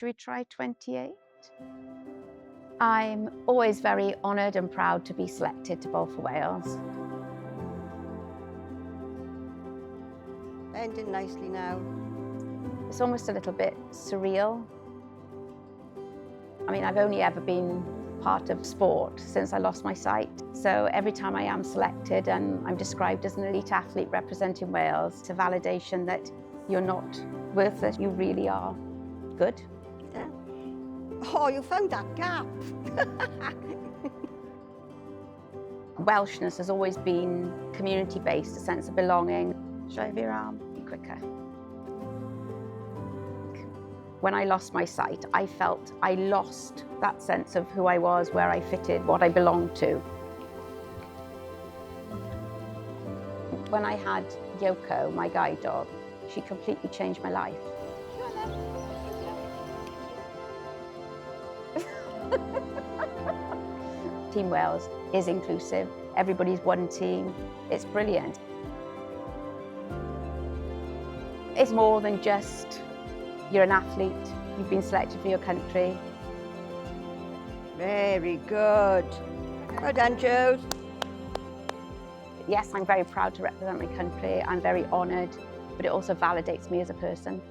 Should we try 28? I'm always very honoured and proud to be selected to bowl for Wales. Ending nicely now. It's almost a little bit surreal. I mean, I've only ever been part of sport since I lost my sight. So every time I am selected and I'm described as an elite athlete representing Wales, it's a validation that you're not worthless, you really are good. Yeah. Oh, you found that gap. Welshness has always been community-based, a sense of belonging. Should I have your arm? Be quicker. When I lost my sight, I felt I lost that sense of who I was, where I fitted, what I belonged to. When I had Yoko, my guide dog, she completely changed my life. Team Wales is inclusive. Everybody's one team. It's brilliant. It's more than just you're an athlete, you've been selected for your country. Very good. Well done, Jules. Yes, I'm very proud to represent my country. I'm very honoured, but it also validates me as a person.